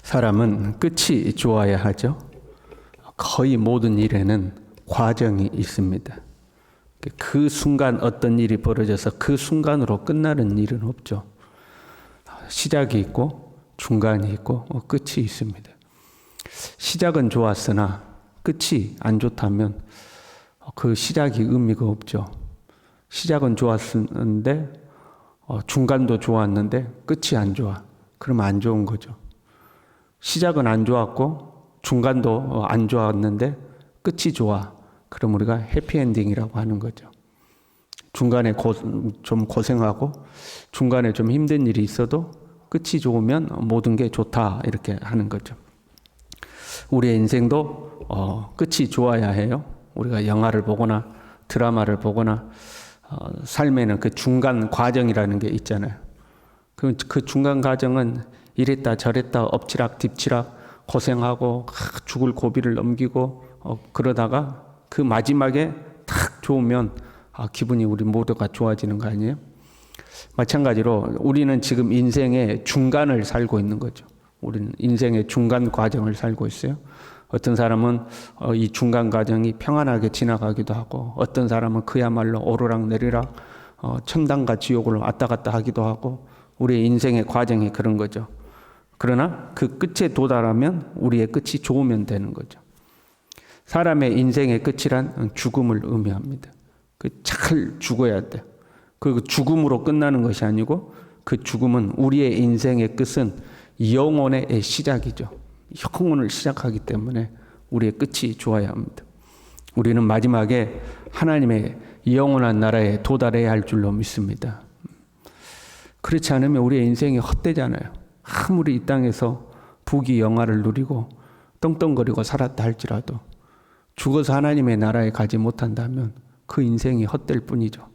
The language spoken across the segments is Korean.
사람은 끝이 좋아야 하죠. 거의 모든 일에는 과정이 있습니다. 그 순간 어떤 일이 벌어져서 그 순간으로 끝나는 일은 없죠. 시작이 있고 중간이 있고 끝이 있습니다. 시작은 좋았으나 끝이 안 좋다면 그 시작이 의미가 없죠. 시작은 좋았는데 중간도 좋았는데 끝이 안 좋아. 그러면 안 좋은 거죠. 시작은 안 좋았고 중간도 안 좋았는데 끝이 좋아. 그럼 우리가 해피엔딩이라고 하는 거죠. 중간에 좀 고생하고 중간에 좀 힘든 일이 있어도 끝이 좋으면 모든 게 좋다 이렇게 하는 거죠. 우리의 인생도 끝이 좋아야 해요. 우리가 영화를 보거나 드라마를 보거나 삶에는 그 중간 과정이라는 게 있잖아요. 그 중간 과정은 이랬다 저랬다 엎치락 뒤치락 고생하고 죽을 고비를 넘기고 그러다가 그 마지막에 탁 좋으면 기분이 우리 모두가 좋아지는 거 아니에요? 마찬가지로 우리는 지금 인생의 중간을 살고 있는 거죠. 우리는 인생의 중간 과정을 살고 있어요. 어떤 사람은 이 중간 과정이 평안하게 지나가기도 하고 어떤 사람은 그야말로 오르락 내리락 천당과 지옥을 왔다 갔다 하기도 하고 우리의 인생의 과정이 그런 거죠. 그러나 그 끝에 도달하면 우리의 끝이 좋으면 되는 거죠. 사람의 인생의 끝이란 죽음을 의미합니다. 잘 죽어야 돼. 그 죽음으로 끝나는 것이 아니고 그 죽음은 우리의 인생의 끝은 영혼의 시작이죠. 영혼을 시작하기 때문에 우리의 끝이 좋아야 합니다. 우리는 마지막에 하나님의 영원한 나라에 도달해야 할 줄로 믿습니다. 그렇지 않으면 우리의 인생이 헛되잖아요. 아무리 이 땅에서 부귀 영화를 누리고 떵떵거리고 살았다 할지라도 죽어서 하나님의 나라에 가지 못한다면 그 인생이 헛될 뿐이죠.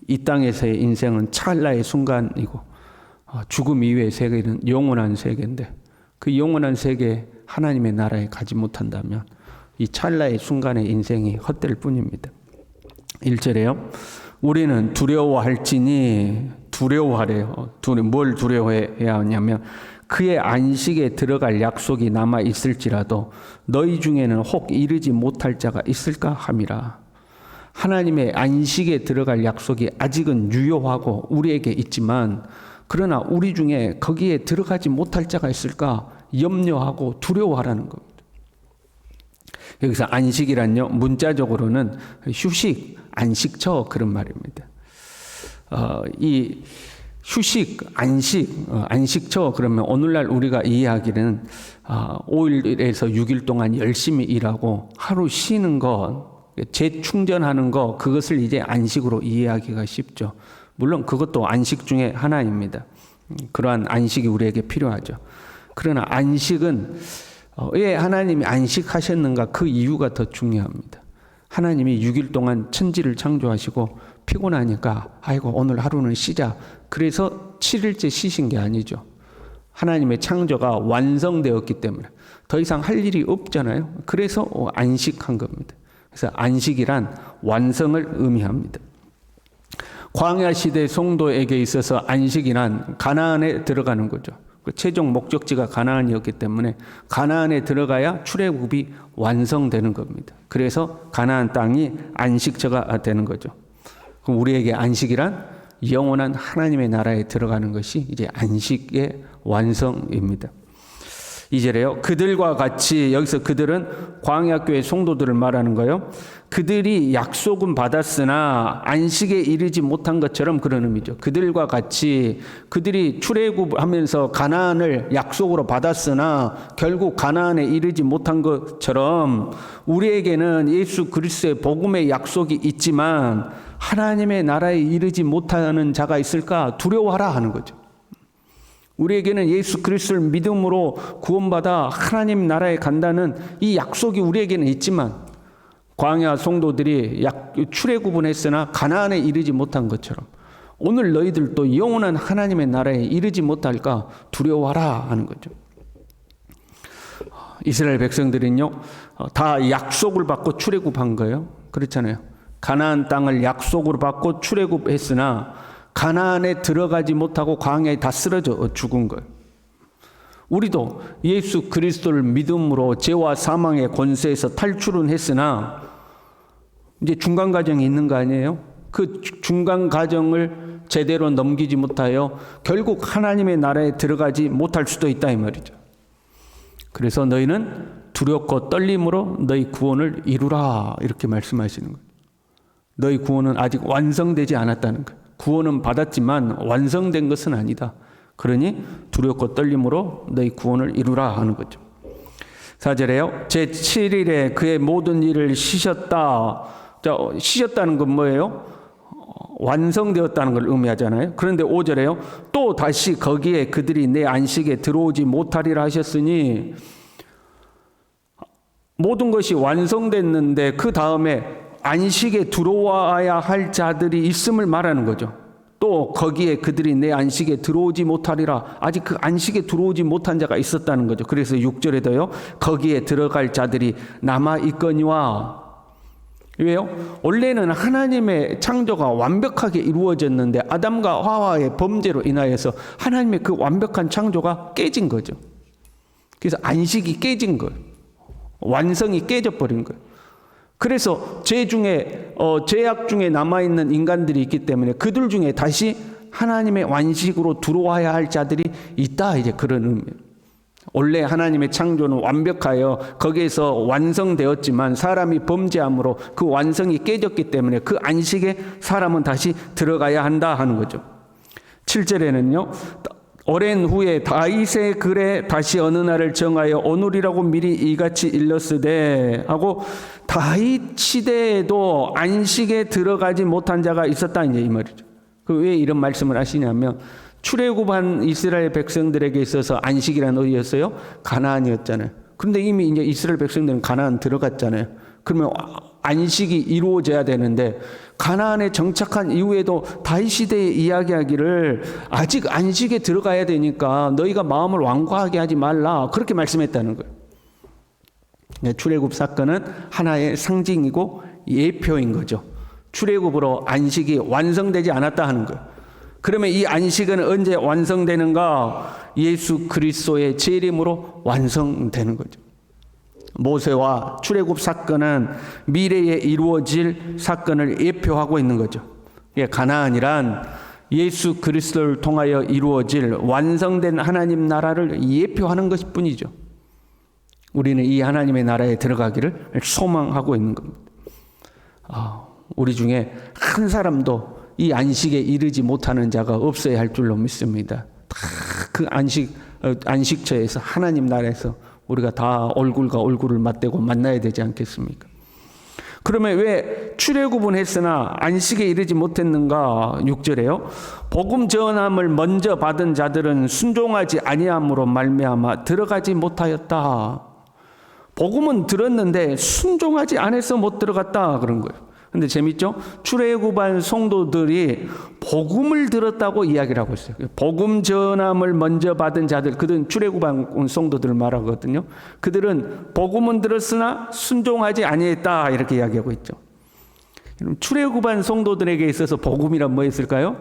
이 땅에서의 인생은 찰나의 순간이고 죽음 이후의 세계는 영원한 세계인데 그 영원한 세계에 하나님의 나라에 가지 못한다면 이 찰나의 순간의 인생이 헛될 뿐입니다. 1절에요. 우리는 두려워할지니 두려워하래요. 뭘 두려워해야 하냐면 그의 안식에 들어갈 약속이 남아 있을지라도 너희 중에는 혹 이르지 못할 자가 있을까 함이라. 하나님의 안식에 들어갈 약속이 아직은 유효하고 우리에게 있지만 그러나 우리 중에 거기에 들어가지 못할 자가 있을까 염려하고 두려워하라는 겁니다. 여기서 안식이란요 문자적으로는 휴식, 안식처 그런 말입니다. 이 휴식, 안식처 그러면 오늘날 우리가 이해하기는 5일에서 6일 동안 열심히 일하고 하루 쉬는 것, 재충전하는 것 그것을 이제 안식으로 이해하기가 쉽죠. 물론 그것도 안식 중에 하나입니다. 그러한 안식이 우리에게 필요하죠. 그러나 안식은 왜 하나님이 안식하셨는가 그 이유가 더 중요합니다. 하나님이 6일 동안 천지를 창조하시고 피곤하니까 아이고 오늘 하루는 쉬자. 그래서 7일째 쉬신 게 아니죠. 하나님의 창조가 완성되었기 때문에 더 이상 할 일이 없잖아요. 그래서 안식한 겁니다. 그래서 안식이란 완성을 의미합니다. 광야 시대 성도에게 있어서 안식이란 가나안에 들어가는 거죠. 최종 목적지가 가나안이었기 때문에 가나안에 들어가야 출애굽이 완성되는 겁니다. 그래서 가나안 땅이 안식처가 되는 거죠. 그럼 우리에게 안식이란 영원한 하나님의 나라에 들어가는 것이 이제 안식의 완성입니다. 2절에요. 그들과 같이 여기서 그들은 광야교회 성도들을 말하는 거예요. 그들이 약속은 받았으나 안식에 이르지 못한 것처럼 그런 의미죠. 그들과 같이 그들이 출애굽하면서 가나안을 약속으로 받았으나 결국 가나안에 이르지 못한 것처럼 우리에게는 예수 그리스도의 복음의 약속이 있지만 하나님의 나라에 이르지 못하는 자가 있을까 두려워하라 하는 거죠. 우리에게는 예수 그리스도를 믿음으로 구원받아 하나님 나라에 간다는 이 약속이 우리에게는 있지만 광야 성도들이 출애굽은 했으나 가나안에 이르지 못한 것처럼 오늘 너희들도 영원한 하나님의 나라에 이르지 못할까 두려워하라 하는 거죠. 이스라엘 백성들은요 다 약속을 받고 출애굽한 거예요. 그렇잖아요. 가나안 땅을 약속으로 받고 출애굽했으나 가나안에 들어가지 못하고 광야에 다 쓰러져 죽은 거예요. 우리도 예수 그리스도를 믿음으로 죄와 사망의 권세에서 탈출은 했으나 이제 중간 과정이 있는 거 아니에요? 그 중간 과정을 제대로 넘기지 못하여 결국 하나님의 나라에 들어가지 못할 수도 있다 이 말이죠. 그래서 너희는 두렵고 떨림으로 너희 구원을 이루라 이렇게 말씀하시는 거예요. 너희 구원은 아직 완성되지 않았다는 거예요. 구원은 받았지만 완성된 것은 아니다. 그러니 두렵고 떨림으로 너희 구원을 이루라 하는 거죠. 4절에요. 제7일에 그의 모든 일을 쉬셨다. 자, 쉬셨다는 건 뭐예요? 완성되었다는 걸 의미하잖아요. 그런데 5절에요. 또 다시 거기에 그들이 내 안식에 들어오지 못하리라 하셨으니 모든 것이 완성됐는데 그 다음에 안식에 들어와야 할 자들이 있음을 말하는 거죠. 또 거기에 그들이 내 안식에 들어오지 못하리라. 아직 그 안식에 들어오지 못한 자가 있었다는 거죠. 그래서 6절에도요. 거기에 들어갈 자들이 남아 있거니와. 왜요? 원래는 하나님의 창조가 완벽하게 이루어졌는데 아담과 하와의 범죄로 인하여서 하나님의 그 완벽한 창조가 깨진 거죠. 그래서 안식이 깨진 거예요. 완성이 깨져버린 거예요. 그래서 죄악 중에 남아있는 인간들이 있기 때문에 그들 중에 다시 하나님의 완식으로 들어와야 할 자들이 있다. 이제 그런 의미예요. 원래 하나님의 창조는 완벽하여 거기에서 완성되었지만 사람이 범죄함으로 그 완성이 깨졌기 때문에 그 안식에 사람은 다시 들어가야 한다 하는 거죠. 7절에는요. 오랜 후에 다윗의 글에 다시 어느 날을 정하여 오늘이라고 미리 이같이 일렀으되 하고 다윗 시대에도 안식에 들어가지 못한 자가 있었다 이제 이 말이죠. 왜 이런 말씀을 하시냐면 출애굽한 이스라엘 백성들에게 있어서 안식이란 어디였어요? 가나안이었잖아요. 그런데 이미 이제 이스라엘 백성들은 가나안 들어갔잖아요. 그러면 안식이 이루어져야 되는데 가나안에 정착한 이후에도 다윗 시대에 이야기하기를 아직 안식에 들어가야 되니까 너희가 마음을 완고하게 하지 말라 그렇게 말씀했다는 거예요. 출애굽 사건은 하나의 상징이고 예표인 거죠. 출애굽으로 안식이 완성되지 않았다 하는 거예요. 그러면 이 안식은 언제 완성되는가? 예수 그리스도의 재림으로 완성되는 거죠. 모세와 출애굽 사건은 미래에 이루어질 사건을 예표하고 있는 거죠. 가나안이란 예수 그리스도를 통하여 이루어질 완성된 하나님 나라를 예표하는 것일 뿐이죠. 우리는 이 하나님의 나라에 들어가기를 소망하고 있는 겁니다. 우리 중에 한 사람도 이 안식에 이르지 못하는 자가 없어야 할 줄로 믿습니다. 다 그 안식처에서 하나님 나라에서 우리가 다 얼굴과 얼굴을 맞대고 만나야 되지 않겠습니까? 그러면 왜 출애굽은 했으나 안식에 이르지 못했는가? 6절에요. 복음 전함을 먼저 받은 자들은 순종하지 아니함으로 말미암아 들어가지 못하였다. 복음은 들었는데 순종하지 않아서 못 들어갔다 그런 거예요. 근데 재밌죠? 출애굽한 성도들이 복음을 들었다고 이야기를 하고 있어요. 복음 전함을 먼저 받은 자들, 그들은 출애굽한 성도들을 말하거든요. 그들은 복음은 들었으나 순종하지 아니했다 이렇게 이야기하고 있죠. 출애굽한 성도들에게 있어서 복음이란 뭐였을까요?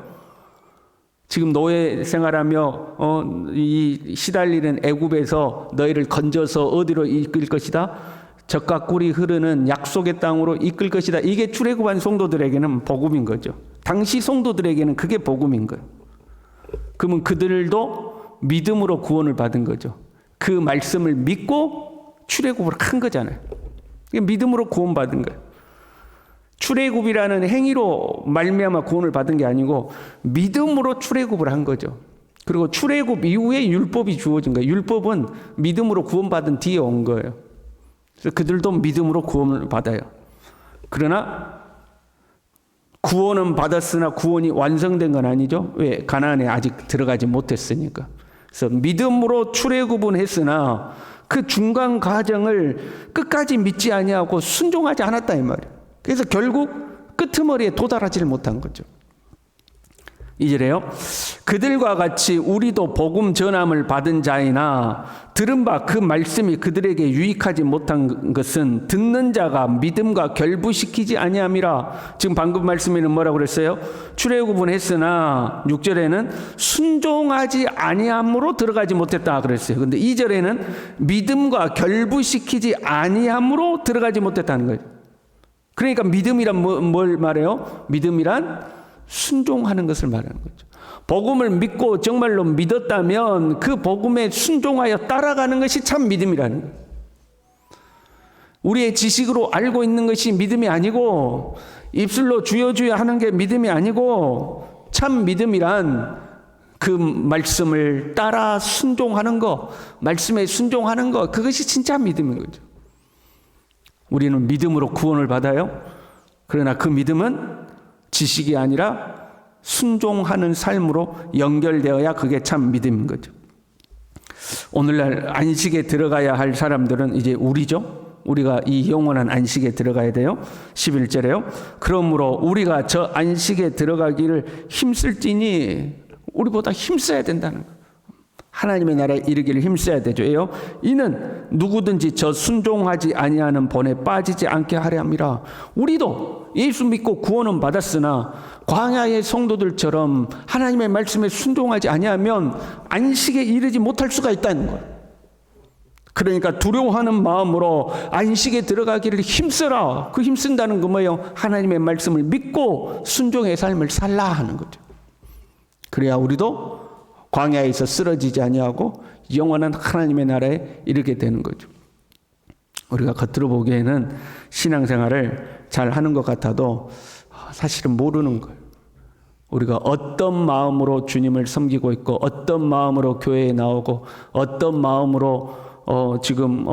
지금 노예 생활하며 이 시달리는 애굽에서 너희를 건져서 어디로 이끌 것이다? 젖과 꿀이 흐르는 약속의 땅으로 이끌 것이다. 이게 출애굽한 성도들에게는 복음인 거죠. 당시 성도들에게는 그게 복음인 거예요. 그러면 그들도 믿음으로 구원을 받은 거죠. 그 말씀을 믿고 출애굽을 한 거잖아요. 믿음으로 구원받은 거예요. 출애굽이라는 행위로 말미암아 구원을 받은 게 아니고 믿음으로 출애굽을 한 거죠. 그리고 출애굽 이후에 율법이 주어진 거예요. 율법은 믿음으로 구원받은 뒤에 온 거예요. 그래서 그들도 믿음으로 구원을 받아요. 그러나 구원은 받았으나 구원이 완성된 건 아니죠. 왜? 가나안에 아직 들어가지 못했으니까. 그래서 믿음으로 출애굽은 했으나 그 중간 과정을 끝까지 믿지 아니하고 순종하지 않았다 이 말이에요. 그래서 결국 끄트머리에 도달하지를 못한 거죠. 2절에요. 그들과 같이 우리도 복음 전함을 받은 자이나 들은 바 그 말씀이 그들에게 유익하지 못한 것은 듣는 자가 믿음과 결부시키지 아니함이라. 지금 방금 말씀에는 뭐라고 그랬어요? 출애굽은 했으나 6절에는 순종하지 아니함으로 들어가지 못했다 그랬어요. 근데 2절에는 믿음과 결부시키지 아니함으로 들어가지 못했다는 거예요. 그러니까 믿음이란 뭘 말해요? 믿음이란 순종하는 것을 말하는 거죠. 복음을 믿고 정말로 믿었다면 그 복음에 순종하여 따라가는 것이 참 믿음이라는 거예요. 우리의 지식으로 알고 있는 것이 믿음이 아니고 입술로 주여 주여 하는 게 믿음이 아니고 참 믿음이란 그 말씀을 따라 순종하는 거, 말씀에 순종하는 거, 그것이 진짜 믿음인 거죠. 우리는 믿음으로 구원을 받아요. 그러나 그 믿음은 지식이 아니라 순종하는 삶으로 연결되어야 그게 참 믿음인 거죠. 오늘날 안식에 들어가야 할 사람들은 이제 우리죠. 우리가 이 영원한 안식에 들어가야 돼요. 11절에요. 그러므로 우리가 저 안식에 들어가기를 힘쓸지니 우리보다 힘써야 된다는 거예요. 하나님의 나라에 이르기를 힘써야 되죠. 이는 누구든지 저 순종하지 아니하는 본에 빠지지 않게 하려 함이라. 우리도 예수 믿고 구원은 받았으나 광야의 성도들처럼 하나님의 말씀에 순종하지 아니하면 안식에 이르지 못할 수가 있다는 거예요. 그러니까 두려워하는 마음으로 안식에 들어가기를 힘쓰라. 그 힘쓴다는 거 뭐예요? 하나님의 말씀을 믿고 순종의 삶을 살라 하는 거죠. 그래야 우리도 광야에서 쓰러지지 아니하고 영원한 하나님의 나라에 이르게 되는 거죠. 우리가 겉으로 보기에는 신앙생활을 잘 하는 것 같아도 사실은 모르는 거예요. 우리가 어떤 마음으로 주님을 섬기고 있고 어떤 마음으로 교회에 나오고 어떤 마음으로 지금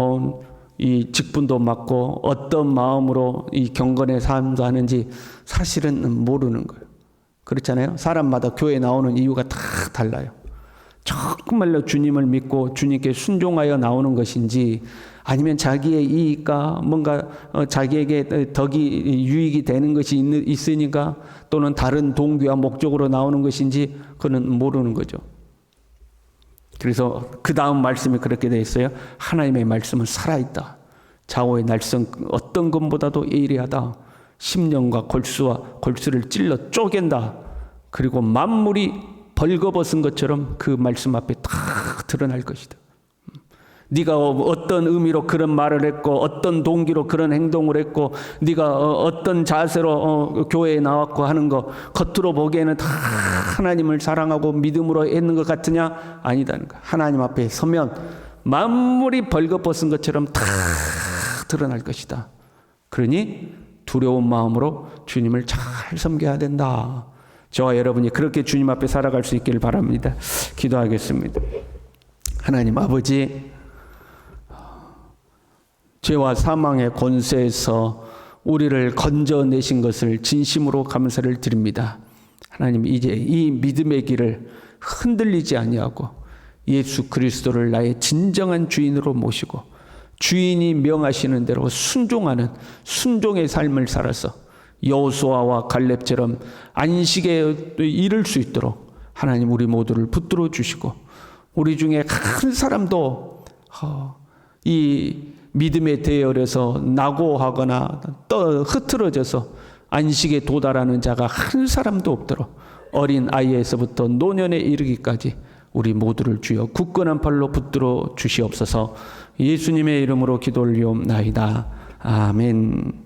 이 직분도 맡고 어떤 마음으로 이 경건의 삶도 하는지 사실은 모르는 거예요. 그렇잖아요. 사람마다 교회에 나오는 이유가 다 달라요. 정말로 주님을 믿고 주님께 순종하여 나오는 것인지 아니면 자기의 이익과 뭔가 자기에게 덕이 유익이 되는 것이 있으니까 또는 다른 동기와 목적으로 나오는 것인지 그는 모르는 거죠. 그래서 그 다음 말씀이 그렇게 되어 있어요. 하나님의 말씀은 살아있다. 좌우의 날선 어떤 것보다도 예리하다. 심령과 골수를 찔러 쪼갠다. 그리고 만물이 벌거벗은 것처럼 그 말씀 앞에 다 드러날 것이다. 네가 어떤 의미로 그런 말을 했고 어떤 동기로 그런 행동을 했고 네가 어떤 자세로 교회에 나왔고 하는 거 겉으로 보기에는 다 하나님을 사랑하고 믿음으로 했는 것 같으냐? 아니다는 거야. 하나님 앞에 서면 만물이 벌거벗은 것처럼 다 드러날 것이다. 그러니 두려운 마음으로 주님을 잘 섬겨야 된다. 저와 여러분이 그렇게 주님 앞에 살아갈 수 있기를 바랍니다. 기도하겠습니다. 하나님 아버지, 죄와 사망의 권세에서 우리를 건져내신 것을 진심으로 감사를 드립니다. 하나님, 이제 이 믿음의 길을 흔들리지 아니하고 예수 그리스도를 나의 진정한 주인으로 모시고 주인이 명하시는 대로 순종하는 순종의 삶을 살아서 여호수아와 갈렙처럼 안식에 이를 수 있도록 하나님 우리 모두를 붙들어 주시고 우리 중에 한 사람도 이 믿음의 대열에서 낙오하거나 흐트러져서 안식에 도달하는 자가 한 사람도 없도록 어린 아이에서부터 노년에 이르기까지 우리 모두를 주여 굳건한 팔로 붙들어 주시옵소서. 예수님의 이름으로 기도 올리옵나이다. 아멘.